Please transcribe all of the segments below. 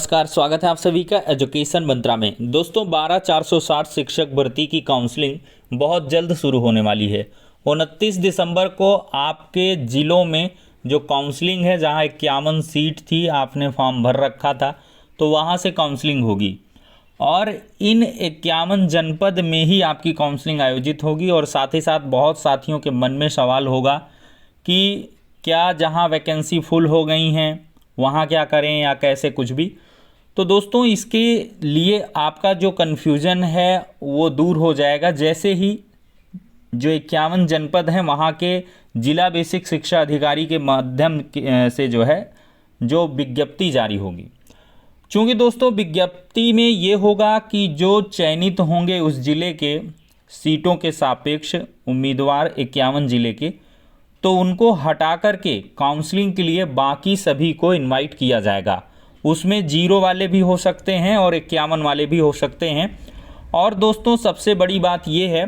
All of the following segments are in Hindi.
नमस्कार, स्वागत है आप सभी का एजुकेशन मंत्रा में। दोस्तों 12,460 शिक्षक भर्ती की काउंसलिंग बहुत जल्द शुरू होने वाली है। 29 दिसंबर को आपके ज़िलों में जो काउंसलिंग है, जहां 51 सीट थी, आपने फॉर्म भर रखा था, तो वहां से काउंसलिंग होगी और इन 51 जनपद में ही आपकी काउंसलिंग आयोजित होगी। और साथ ही साथ बहुत साथियों के मन में सवाल होगा कि क्या जहां वैकेंसी फुल हो गई हैं वहाँ क्या करें या कैसे कुछ भी। तो दोस्तों इसके लिए आपका जो कन्फ्यूज़न है वो दूर हो जाएगा जैसे ही जो 51 जनपद हैं वहाँ के जिला बेसिक शिक्षा अधिकारी के माध्यम से जो विज्ञप्ति जारी होगी। चूँकि दोस्तों विज्ञप्ति में ये होगा कि जो चयनित होंगे उस ज़िले के सीटों के सापेक्ष उम्मीदवार 51 ज़िले के, तो उनको हटा करके काउंसलिंग के लिए बाकी सभी को इनवाइट किया जाएगा। उसमें 0 वाले भी हो सकते हैं और 51 वाले भी हो सकते हैं। और दोस्तों सबसे बड़ी बात यह है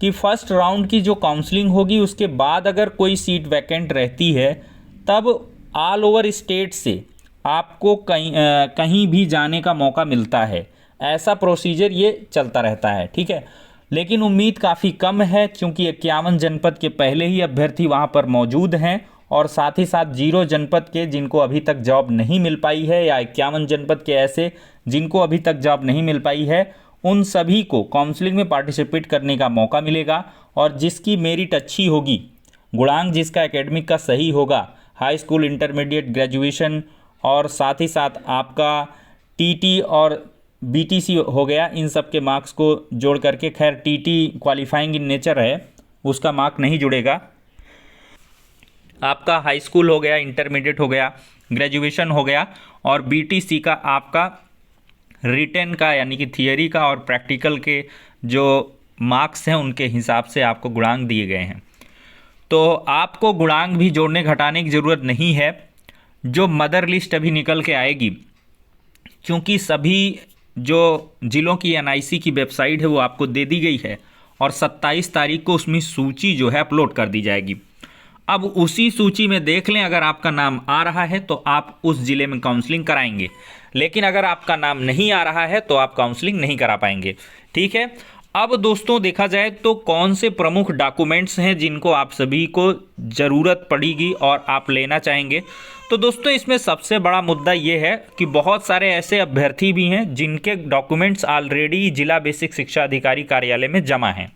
कि फर्स्ट राउंड की जो काउंसलिंग होगी उसके बाद अगर कोई सीट वैकेंट रहती है तब ऑल ओवर स्टेट से आपको कहीं भी जाने का मौका मिलता है। ऐसा प्रोसीजर ये चलता रहता है, ठीक है। लेकिन उम्मीद काफ़ी कम है क्योंकि 51 जनपद के पहले ही अभ्यर्थी वहाँ पर मौजूद हैं और साथ ही साथ 0 जनपद के जिनको अभी तक जॉब नहीं मिल पाई है या 51 जनपद के ऐसे जिनको अभी तक जॉब नहीं मिल पाई है, उन सभी को काउंसलिंग में पार्टिसिपेट करने का मौका मिलेगा। और जिसकी मेरिट अच्छी होगी, गुणांक जिसका एकेडमिक का सही होगा, हाई स्कूल, इंटरमीडिएट, ग्रेजुएशन और साथ ही साथ आपका टीटी और बीटीसी हो गया, इन सब के मार्क्स को जोड़ करके, खैर टीटी क्वालिफाइंग इन नेचर है, उसका मार्क नहीं जुड़ेगा। आपका हाई स्कूल हो गया, इंटरमीडिएट हो गया, ग्रेजुएशन हो गया और बीटीसी का आपका रिटेन का यानी कि थियरी का और प्रैक्टिकल के जो मार्क्स हैं उनके हिसाब से आपको गुणांक दिए गए हैं। तो आपको गुणांक भी जोड़ने घटाने की ज़रूरत नहीं है। जो मदर लिस्ट अभी निकल के आएगी, क्योंकि सभी जो ज़िलों की एनआईसी की वेबसाइट है वो आपको दे दी गई है और 27 तारीख को उसमें सूची जो है अपलोड कर दी जाएगी। अब उसी सूची में देख लें, अगर आपका नाम आ रहा है तो आप उस ज़िले में काउंसलिंग कराएंगे, लेकिन अगर आपका नाम नहीं आ रहा है तो आप काउंसलिंग नहीं करा पाएंगे, ठीक है। अब दोस्तों देखा जाए तो कौन से प्रमुख डॉक्यूमेंट्स हैं जिनको आप सभी को ज़रूरत पड़ेगी और आप लेना चाहेंगे। तो दोस्तों इसमें सबसे बड़ा मुद्दा ये है कि बहुत सारे ऐसे अभ्यर्थी भी हैं जिनके डॉक्यूमेंट्स ऑलरेडी जिला बेसिक शिक्षा अधिकारी कार्यालय में जमा हैं।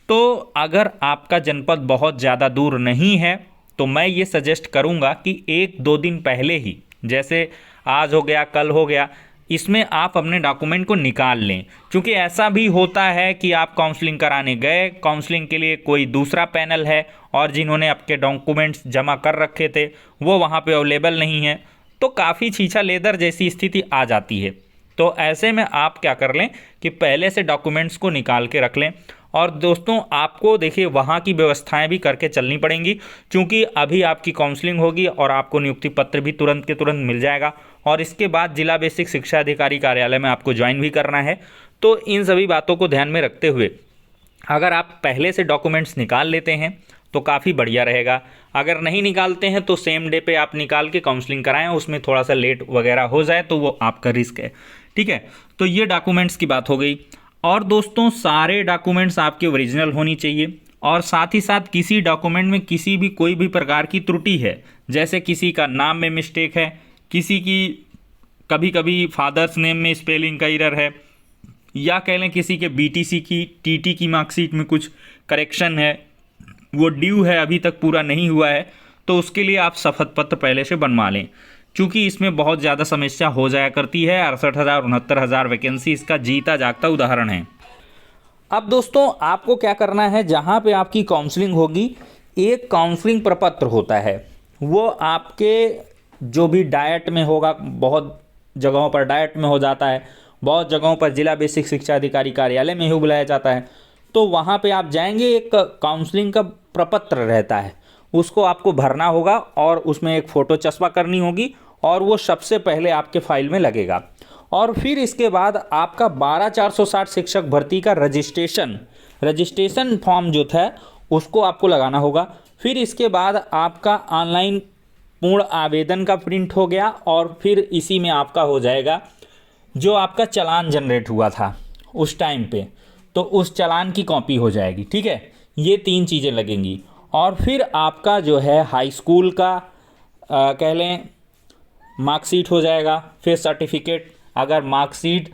तो अगर आपका जनपद बहुत ज़्यादा दूर नहीं है तो मैं ये सजेस्ट करूँगा कि 1-2 दिन पहले ही, जैसे आज हो गया, कल हो गया, इसमें आप अपने डॉक्यूमेंट को निकाल लें। क्योंकि ऐसा भी होता है कि आप काउंसलिंग कराने गए, काउंसलिंग के लिए कोई दूसरा पैनल है और जिन्होंने आपके डॉक्यूमेंट्स जमा कर रखे थे वो वहाँ पे अवेलेबल नहीं है, तो काफ़ी छीछा लेदर जैसी स्थिति आ जाती है। तो ऐसे में आप क्या कर लें कि पहले से डॉक्यूमेंट्स को निकाल के रख लें। और दोस्तों आपको देखिए वहाँ की व्यवस्थाएं भी करके चलनी पड़ेंगी, क्योंकि अभी आपकी काउंसलिंग होगी और आपको नियुक्ति पत्र भी तुरंत के तुरंत मिल जाएगा और इसके बाद जिला बेसिक शिक्षा अधिकारी कार्यालय में आपको ज्वाइन भी करना है। तो इन सभी बातों को ध्यान में रखते हुए अगर आप पहले से डॉक्यूमेंट्स निकाल लेते हैं तो काफ़ी बढ़िया रहेगा। अगर नहीं निकालते हैं तो सेम डे पे आप निकाल के काउंसलिंग कराएं, उसमें थोड़ा सा लेट वगैरह हो जाए तो वो आपका रिस्क है, ठीक है। तो ये डॉक्यूमेंट्स की बात हो गई। और दोस्तों सारे डॉक्यूमेंट्स आपके ओरिजिनल होनी चाहिए और साथ ही साथ किसी डॉक्यूमेंट में किसी भी कोई भी प्रकार की त्रुटि है, जैसे किसी का नाम में मिस्टेक है, किसी की कभी कभी फादर्स नेम में स्पेलिंग का एरर है, या कह लें किसी के बीटीसी की टीटी की मार्कशीट में कुछ करेक्शन है, वो ड्यू है, अभी तक पूरा नहीं हुआ है, तो उसके लिए आप शपथ पत्र पहले से बनवा लें, क्योंकि इसमें बहुत ज़्यादा समस्या हो जाया करती है। 68,000 69,000 वैकेंसी इसका जीता जागता उदाहरण है। अब दोस्तों आपको क्या करना है, जहाँ पे आपकी काउंसलिंग होगी एक काउंसलिंग प्रपत्र होता है, वो आपके जो भी डायट में होगा, बहुत जगहों पर डायट में हो जाता है, बहुत जगहों पर जिला बेसिक शिक्षा अधिकारी कार्यालय में ही बुलाया जाता है। तो वहाँ पे आप जाएंगे, एक काउंसलिंग का प्रपत्र रहता है, उसको आपको भरना होगा और उसमें एक फ़ोटो चस्पा करनी होगी और वो सबसे पहले आपके फाइल में लगेगा। और फिर इसके बाद आपका 12,460 शिक्षक भर्ती का रजिस्ट्रेशन फॉर्म जो था उसको आपको लगाना होगा। फिर इसके बाद आपका ऑनलाइन पूर्ण आवेदन का प्रिंट हो गया, और फिर इसी में आपका हो जाएगा जो आपका चालान जनरेट हुआ था उस टाइम पे, तो उस चालान की कॉपी हो जाएगी। ठीक है, ये 3 चीज़ें लगेंगी। और फिर आपका जो है हाई स्कूल का कह लें मार्कशीट हो जाएगा, फिर सर्टिफिकेट, अगर मार्कशीट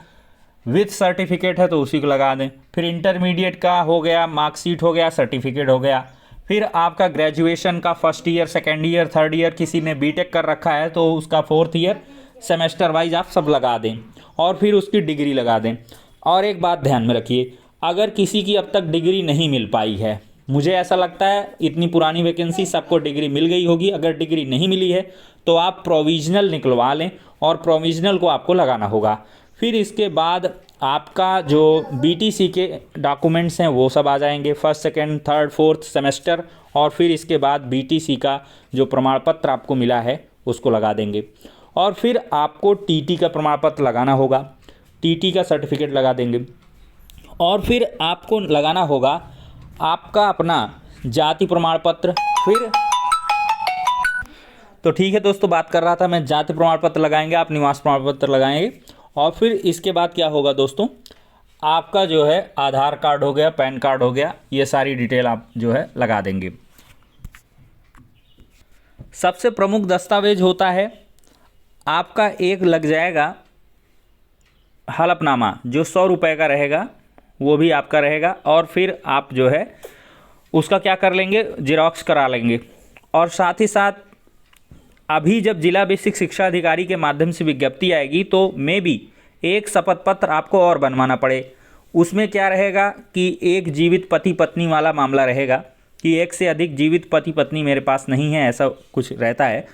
विथ सर्टिफिकेट है तो उसी को लगा दें। फिर इंटरमीडिएट का हो गया, मार्कशीट हो गया, सर्टिफिकेट हो गया। फिर आपका ग्रेजुएशन का first year, second year, third year, किसी ने बीटेक कर रखा है तो उसका फोर्थ ईयर सेमेस्टर वाइज आप सब लगा दें, और फिर उसकी डिग्री लगा दें। और एक बात ध्यान में रखिए, अगर किसी की अब तक डिग्री नहीं मिल पाई है, मुझे ऐसा लगता है इतनी पुरानी वैकेंसी सबको डिग्री मिल गई होगी, अगर डिग्री नहीं मिली है तो आप प्रोविजनल निकलवा लें, और प्रोविजनल को आपको लगाना होगा। फिर इसके बाद आपका जो बीटीसी के डॉक्यूमेंट्स हैं वो सब आ जाएंगे, first second third fourth semester, और फिर इसके बाद बीटीसी का जो प्रमाण पत्र आपको मिला है उसको लगा देंगे। और फिर आपको टीटी का प्रमाण पत्र लगाना होगा, टीटी का सर्टिफिकेट लगा देंगे। और फिर आपको लगाना होगा आपका अपना जाति प्रमाण पत्र। फिर तो ठीक है दोस्तों, बात कर रहा था मैं, जाति प्रमाण पत्र लगाएंगे, आप निवास प्रमाण पत्र लगाएंगे। और फिर इसके बाद क्या होगा दोस्तों, आपका जो है आधार कार्ड हो गया, पैन कार्ड हो गया, ये सारी डिटेल आप जो है लगा देंगे। सबसे प्रमुख दस्तावेज होता है आपका एक लग जाएगा हलफनामा, जो 100 रुपये का रहेगा, वो भी आपका रहेगा। और फिर आप जो है उसका क्या कर लेंगे, जेरॉक्स करा लेंगे। और साथ ही साथ अभी जब जिला बेसिक शिक्षा अधिकारी के माध्यम से विज्ञप्ति आएगी तो मे भी एक शपथ पत्र आपको और बनवाना पड़े। उसमें क्या रहेगा कि एक जीवित पति पत्नी वाला मामला रहेगा कि एक से अधिक जीवित पति पत्नी मेरे पास नहीं है, ऐसा कुछ रहता है,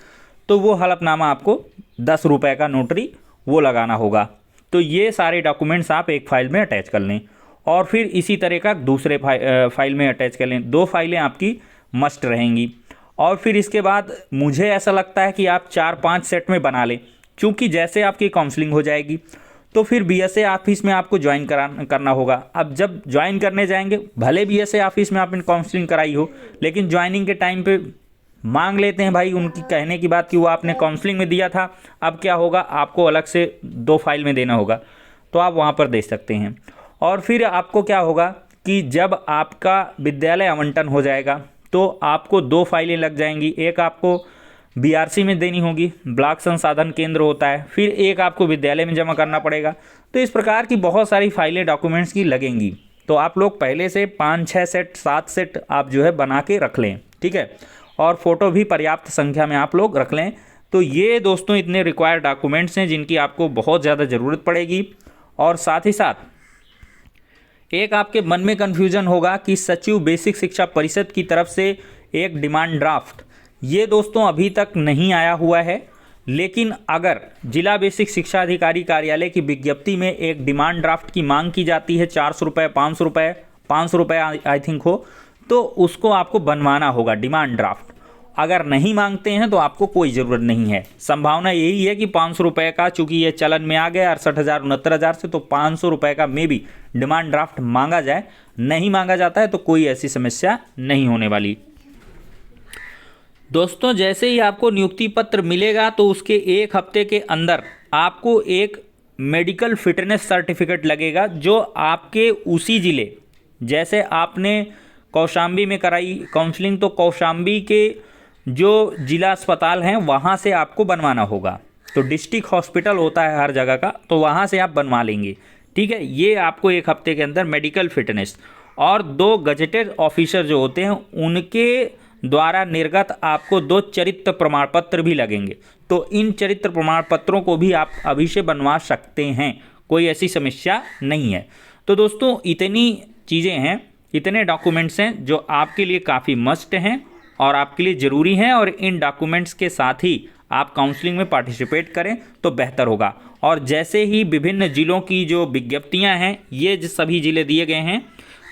तो वो हलफनामा आपको 10 रुपये का नोटरी वो लगाना होगा। तो ये सारे डॉक्यूमेंट्स आप एक फ़ाइल में अटैच कर लें, और फिर इसी तरह का दूसरे फाइल में अटैच कर लें। 2 फाइलें आपकी मस्ट रहेंगी। और फिर इसके बाद मुझे ऐसा लगता है कि आप 4-5 सेट में बना लें, क्योंकि जैसे आपकी काउंसलिंग हो जाएगी तो फिर बीएसए ऑफिस में आपको ज्वाइन करना होगा। अब जब ज्वाइन करने जाएंगे, भले बीएसए ऑफिस में आपने काउंसलिंग कराई हो, लेकिन ज्वाइनिंग के टाइम पे मांग लेते हैं भाई उनकी कहने की बात कि वो आपने काउंसलिंग में दिया था, अब क्या होगा, आपको अलग से 2 फाइल में देना होगा, तो आप वहाँ पर दे सकते हैं। और फिर आपको क्या होगा कि जब आपका विद्यालय आवंटन हो जाएगा तो आपको 2 फाइलें लग जाएंगी। एक आपको बीआरसी में देनी होगी, ब्लॉक संसाधन केंद्र होता है, फिर एक आपको विद्यालय में जमा करना पड़ेगा। तो इस प्रकार की बहुत सारी फाइलें डॉक्यूमेंट्स की लगेंगी। तो आप लोग पहले से 5-6 सेट 7 सेट आप जो है बना के रख लें, ठीक है। और फ़ोटो भी पर्याप्त संख्या में आप लोग रख लें। तो ये दोस्तों इतने रिक्वायर्ड डॉक्यूमेंट्स हैं जिनकी आपको बहुत ज़्यादा ज़रूरत पड़ेगी। और साथ ही साथ एक आपके मन में कन्फ्यूज़न होगा कि सचिव बेसिक शिक्षा परिषद की तरफ से एक डिमांड ड्राफ्ट, ये दोस्तों अभी तक नहीं आया हुआ है। लेकिन अगर जिला बेसिक शिक्षा अधिकारी कार्यालय की विज्ञप्ति में एक डिमांड ड्राफ्ट की मांग की जाती है 400 रुपये 500 रुपये आई थिंक हो, तो उसको आपको बनवाना होगा डिमांड ड्राफ्ट। अगर नहीं मांगते हैं तो आपको कोई ज़रूरत नहीं है। संभावना यही है कि 500 रुपये का, चूँकि ये चलन में आ गया 68,000 69,000 से, तो 500 रुपये का मे भी डिमांड ड्राफ्ट मांगा जाए। नहीं मांगा जाता है तो कोई ऐसी समस्या नहीं होने वाली। दोस्तों जैसे ही आपको नियुक्ति पत्र मिलेगा तो उसके 1 हफ्ते के अंदर आपको एक मेडिकल फिटनेस सर्टिफिकेट लगेगा, जो आपके उसी ज़िले, जैसे आपने कौशाम्बी में कराई काउंसलिंग तो कौशाम्बी के जो जिला अस्पताल हैं वहाँ से आपको बनवाना होगा। तो डिस्ट्रिक्ट हॉस्पिटल होता है हर जगह का, तो वहाँ से आप बनवा लेंगे, ठीक है। ये आपको 1 हफ्ते के अंदर मेडिकल फिटनेस, और 2 गजेटेड ऑफिसर जो होते हैं उनके द्वारा निर्गत आपको 2 चरित्र प्रमाण पत्र भी लगेंगे। तो इन चरित्र प्रमाण पत्रों को भी आप अभी से बनवा सकते हैं, कोई ऐसी समस्या नहीं है। तो दोस्तों इतनी चीज़ें हैं, इतने डॉक्यूमेंट्स हैं जो आपके लिए काफ़ी मस्ट हैं और आपके लिए ज़रूरी हैं, और इन डॉक्यूमेंट्स के साथ ही आप काउंसलिंग में पार्टिसिपेट करें तो बेहतर होगा। और जैसे ही विभिन्न ज़िलों की जो विज्ञप्तियां हैं, ये सभी ज़िले दिए गए हैं,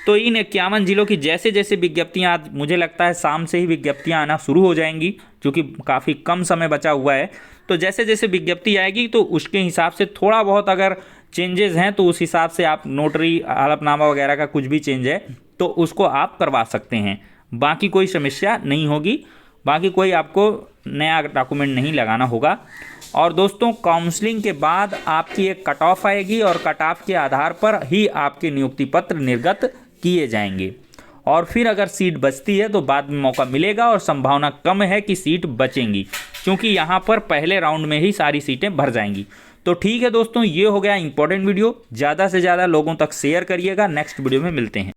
तो इन 51 ज़िलों की जैसे जैसे विज्ञप्तियां, आज मुझे लगता है शाम से ही विज्ञप्तियां आना शुरू हो जाएंगी, क्योंकि काफ़ी कम समय बचा हुआ है। तो जैसे जैसे विज्ञप्ति आएगी तो उसके हिसाब से थोड़ा बहुत अगर चेंजेस हैं तो उस हिसाब से आप नोटरी हलफनामा वगैरह का कुछ भी चेंज है तो उसको आप करवा सकते हैं। बाकी कोई समस्या नहीं होगी। बाकी कोई आपको नया डॉक्यूमेंट नहीं लगाना होगा। और दोस्तों काउंसलिंग के बाद आपकी एक कट ऑफ आएगी और कट ऑफ के आधार पर ही आपके नियुक्ति पत्र निर्गत किए जाएंगे। और फिर अगर सीट बचती है तो बाद में मौका मिलेगा और संभावना कम है कि सीट बचेंगी, क्योंकि यहाँ पर पहले राउंड में ही सारी सीटें भर जाएंगी। तो ठीक है दोस्तों, ये हो गया इंपॉर्टेंट वीडियो। ज़्यादा से ज़्यादा लोगों तक शेयर करिएगा। नेक्स्ट वीडियो में मिलते हैं।